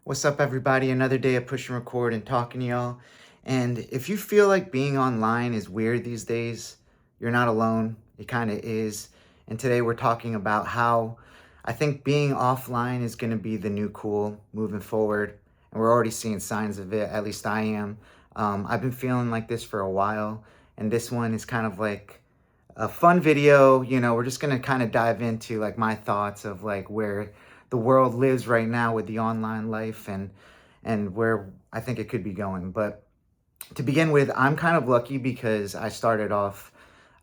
What's up, everybody? Another day of push and record and talking to y'all. And if you feel like being online is weird these days, you're not alone. It kind of is. And today we're talking about how I think being offline is going to be the new cool moving forward. And we're already seeing signs of it, at least I am. I've been feeling like this for a while. And this one is kind of like a fun video. We're just going to kind of dive into like my thoughts of like where the world lives right now with the online life and where I think it could be going. But to begin with, I'm kind of lucky because I started off,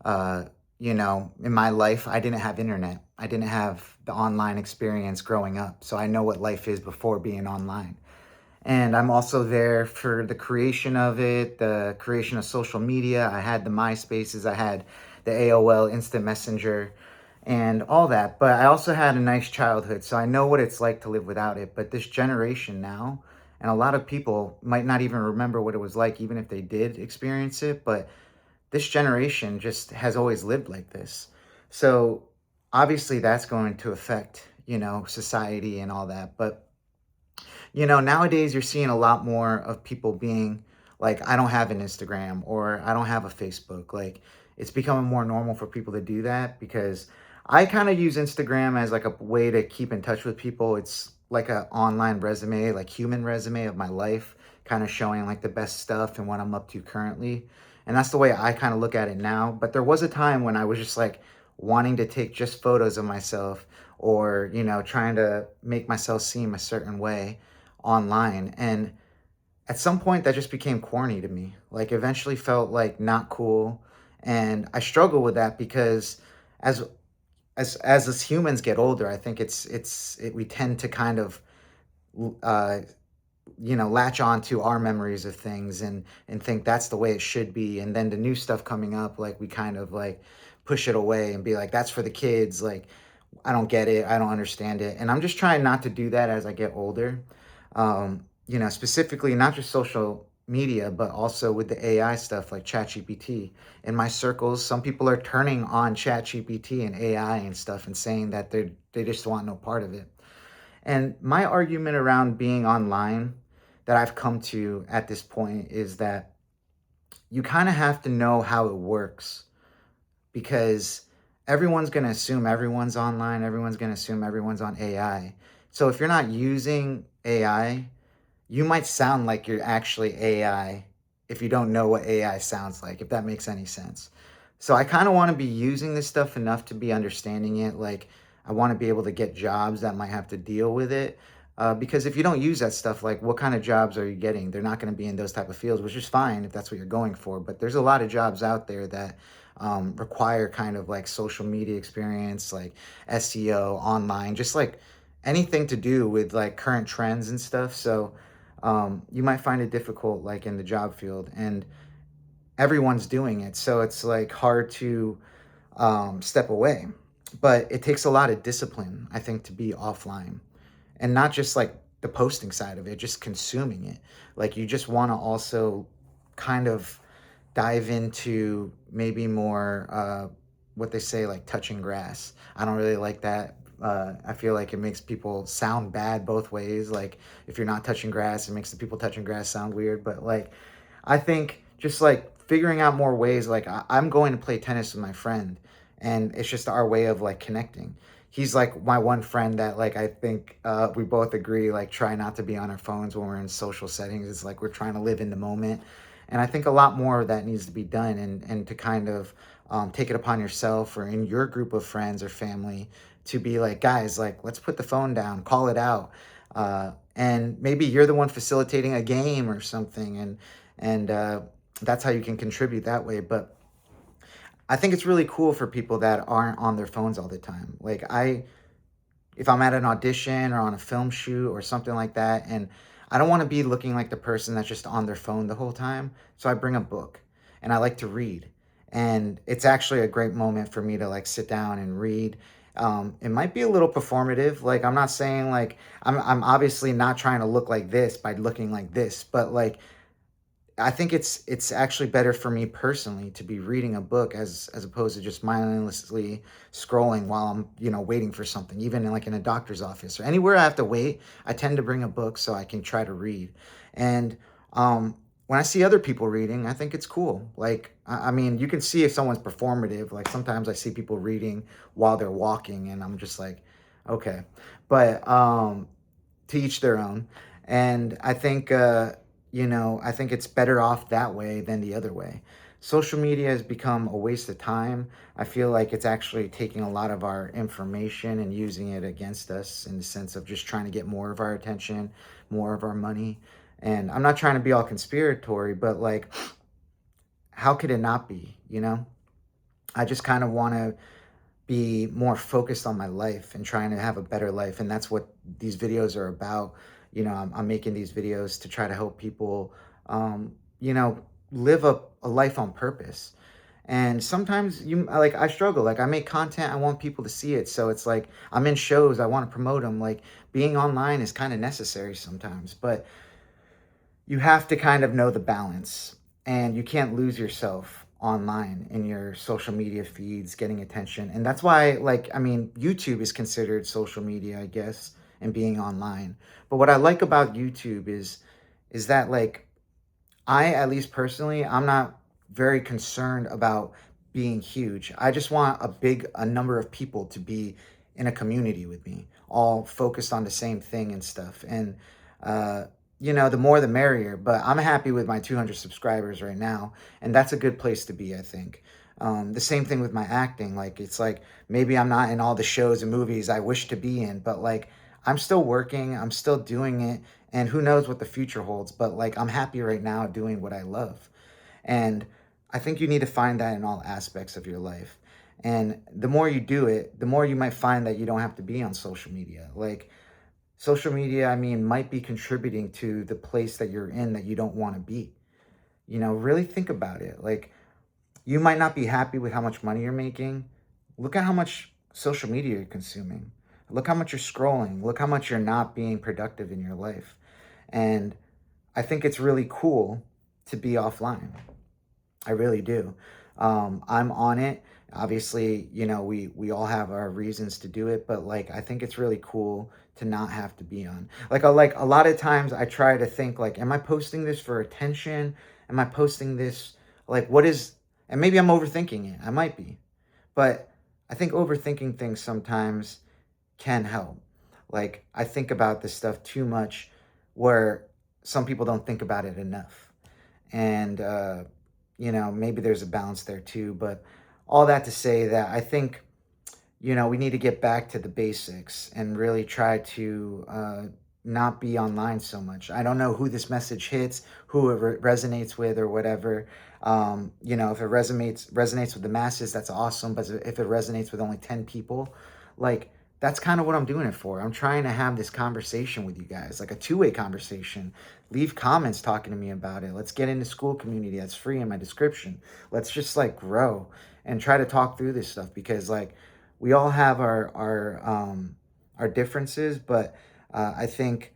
uh, in my life, I didn't have internet. I didn't have the online experience growing up. So I know what life is before being online. And I'm also there for the creation of it, the creation of social media. I had the MySpaces, I had the AOL Instant Messenger, and all that. But I also had a nice childhood, so I know what it's like to live without it. But this generation now, and a lot of people might not even remember what it was like, even if they did experience it. But this generation just has always lived like this. So obviously, that's going to affect, society and all that. But nowadays you're seeing a lot more of people being like, I don't have an Instagram or I don't have a Facebook. Like, it's becoming more normal for people to do that because I kind of use Instagram as like a way to keep in touch with people. It's like an online resume, like human resume of my life, kind of showing like the best stuff and what I'm up to currently. And that's the way I kind of look at it now. But there was a time when I was just like wanting to take just photos of myself or, trying to make myself seem a certain way online. And at some point that just became corny to me. Like eventually felt like not cool. And I struggle with that because as as humans get older, I think we tend to kind of uh latch on to our memories of things and think that's the way it should be. And then the new stuff coming up, like we kind of like push it away and be like, that's for the kids. Like, I don't get it. I don't understand it. And I'm just trying not to do that as I get older. Specifically, not just social media, but also with the AI stuff like ChatGPT. In my circles, some people are turning on ChatGPT and AI and stuff and saying that they just want no part of it. And my argument around being online that I've come to at this point is that you kind of have to know how it works because everyone's going to assume everyone's online, everyone's going to assume everyone's on AI. So if you're not using AI, you might sound like you're actually AI if you don't know what AI sounds like, if that makes any sense. So I kind of want to be using this stuff enough to be understanding it. Like, I want to be able to get jobs that might have to deal with it. Because if you don't use that stuff, like what kind of jobs are you getting? They're not going to be in those type of fields, which is fine if that's what you're going for. But there's a lot of jobs out there that require kind of like social media experience, like SEO, online, just like anything to do with like current trends and stuff. So you might find it difficult, like in the job field, and everyone's doing it. So it's like hard to step away. But it takes a lot of discipline, I think, to be offline and not just like the posting side of it, just consuming it. Like you just want to also kind of dive into maybe more what they say, like touching grass. I don't really like that. I feel like it makes people sound bad both ways. Like if you're not touching grass, it makes the people touching grass sound weird. But like, I think just like figuring out more ways. Like I'm going to play tennis with my friend, and it's just our way of like connecting. He's like my one friend that like I think we both agree like try not to be on our phones when we're in social settings. It's like we're trying to live in the moment, and I think a lot more of that needs to be done, and to kind of take it upon yourself or in your group of friends or family to be like, guys, like let's put the phone down, call it out, and maybe you're the one facilitating a game or something, and that's how you can contribute that way. But I think it's really cool for people that aren't on their phones all the time. If I'm at an audition or on a film shoot or something like that, and I don't want to be looking like the person that's just on their phone the whole time. So I bring a book and I like to read. And it's actually a great moment for me to like sit down and read. It might be a little performative. Like I'm not saying like I'm obviously not trying to look like this by looking like this, but like I think it's actually better for me personally to be reading a book as opposed to just mindlessly scrolling while I'm, waiting for something, even in, like, in a doctor's office or anywhere I have to wait. I tend to bring a book so I can try to read. And when I see other people reading, I think it's cool. Like, I mean, you can see if someone's performative. Like, sometimes I see people reading while they're walking, and I'm just like, okay. But to each their own. And I think, I think it's better off that way than the other way. Social media has become a waste of time. I feel like it's actually taking a lot of our information and using it against us in the sense of just trying to get more of our attention, more of our money. And I'm not trying to be all conspiratory, but like, how could it not be? I just kind of want to be more focused on my life and trying to have a better life. And that's what these videos are about. I'm making these videos to try to help people, um, you know, live a life on purpose. And sometimes I struggle. Like, I make content, I want people to see it. So it's like I'm in shows, I want to promote them. Like, being online is kind of necessary sometimes, but you have to kind of know the balance, and you can't lose yourself online in your social media feeds getting attention. And that's why, like, I mean, YouTube is considered social media, I guess, and being online. But what I like about YouTube is that, like, I, at least personally, I'm not very concerned about being huge. I just want a number of people to be in a community with me, all focused on the same thing and stuff. And, uh, the more the merrier. But I'm happy with my 200 subscribers right now, and that's a good place to be, I think. The same thing with my acting. Like, it's like maybe I'm not in all the shows and movies I wish to be in, but like, I'm still working, I'm still doing it, and who knows what the future holds. But like, I'm happy right now doing what I love. And I think you need to find that in all aspects of your life. And the more you do it, the more you might find that you don't have to be on social media. Like, social media, I mean, might be contributing to the place that you're in that you don't want to be. Really think about it. Like, you might not be happy with how much money you're making. Look at how much social media you're consuming. Look how much you're scrolling. Look how much you're not being productive in your life. And I think it's really cool to be offline. I really do. I'm on it. Obviously, we all have our reasons to do it, but like, I think it's really cool to not have to be on. Like a lot of times I try to think, like, am I posting this for attention? Am I posting this, like, what is, and maybe I'm overthinking it. I might be. But I think overthinking things sometimes can help. Like, I think about this stuff too much, where some people don't think about it enough. And maybe there's a balance there too. But all that to say that I think, we need to get back to the basics and really try to not be online so much. I don't know who this message hits, who it resonates with, or whatever. If it resonates with the masses, that's awesome. But if it resonates with only 10 people, like, that's kind of what I'm doing it for. I'm trying to have this conversation with you guys, like a two-way conversation. Leave comments talking to me about it. Let's get into school community. That's free in my description. Let's just, like, grow and try to talk through this stuff, because, like, we all have our differences. But I think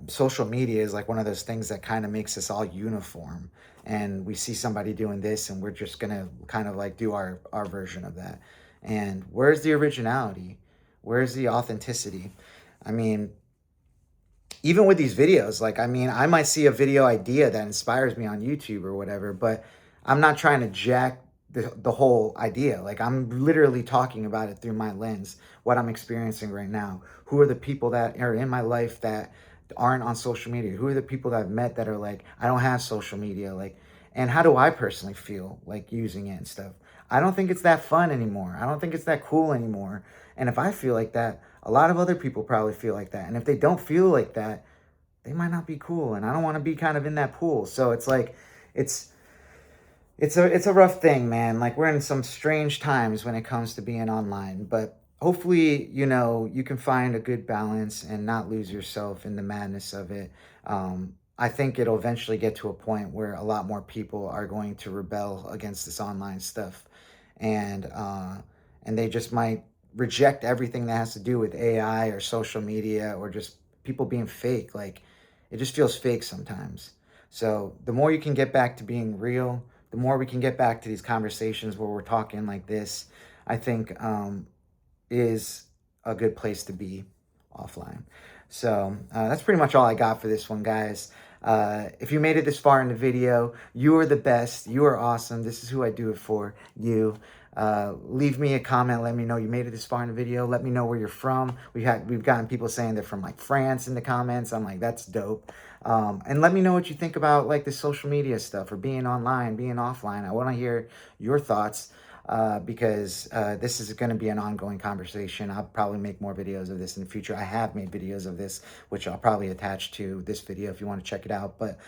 social media is like one of those things that kind of makes us all uniform, and we see somebody doing this and we're just gonna kind of like do our version of that. And where's the originality? Where's the authenticity? I mean, even with these videos, like, I mean, I might see a video idea that inspires me on YouTube or whatever, but I'm not trying to jack the whole idea. Like, I'm literally talking about it through my lens, what I'm experiencing right now. Who are the people that are in my life that aren't on social media? Who are the people that I've met that are like, I don't have social media? Like, and how do I personally feel like using it and stuff? I don't think it's that fun anymore. I don't think it's that cool anymore. And if I feel like that, a lot of other people probably feel like that. And if they don't feel like that, they might not be cool. And I don't want to be kind of in that pool. So it's like, it's it's a rough thing, man. Like, we're in some strange times when it comes to being online, but hopefully, you can find a good balance and not lose yourself in the madness of it. I think it'll eventually get to a point where a lot more people are going to rebel against this online stuff, and they just might reject everything that has to do with AI or social media or just people being fake. Like, it just feels fake sometimes. So the more you can get back to being real, the more we can get back to these conversations where we're talking like this, I think is a good place to be offline. So that's pretty much all I got for this one, guys. If you made it this far in the video, you are the best. You are awesome. This is who I do it for, you. Leave me a comment. Let me know you made it this far in the video. Let me know where you're from. We've gotten people saying they're from like France in the comments. I'm like, that's dope. And let me know what you think about like the social media stuff or being online, being offline. I want to hear your thoughts. Because this is going to be an ongoing conversation. I'll probably make more videos of this in the future. I have made videos of this, which I'll probably attach to this video if you want to check it out. But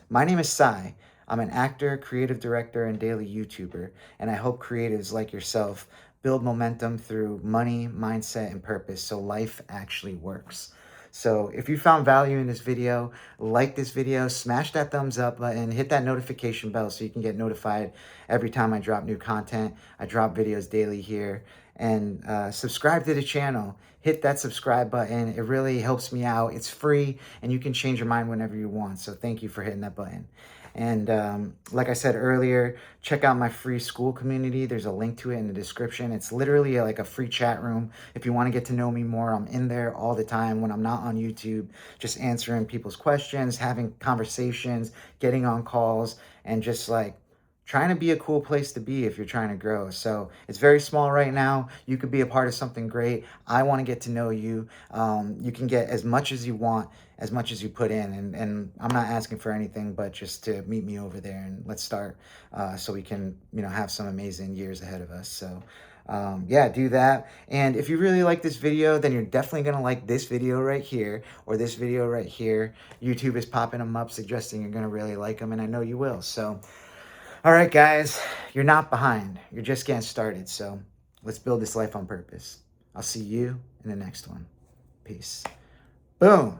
my name is Sai. I'm an actor, creative director, and daily YouTuber. And I help creatives like yourself build momentum through money, mindset, and purpose so life actually works. So if you found value in this video, like this video, smash that thumbs up button, hit that notification bell so you can get notified every time I drop new content. I drop videos daily here. And subscribe to the channel. Hit that subscribe button. It really helps me out. It's free, and you can change your mind whenever you want. So thank you for hitting that button. And like I said earlier, check out my free school community. There's a link to it in the description. It's literally like a free chat room. If you want to get to know me more, I'm in there all the time when I'm not on YouTube, just answering people's questions, having conversations, getting on calls, and just like trying to be a cool place to be if you're trying to grow. So it's very small right now. You could be a part of something great. I want to get to know you. You can get as much as you want, as much as you put in. And I'm not asking for anything, but just to meet me over there and let's start so we can, have some amazing years ahead of us. So yeah, do that. And if you really like this video, then you're definitely going to like this video right here or this video right here. YouTube is popping them up, suggesting you're going to really like them, and I know you will. So all right, guys, you're not behind. You're just getting started. So let's build this life on purpose. I'll see you in the next one. Peace. Boom.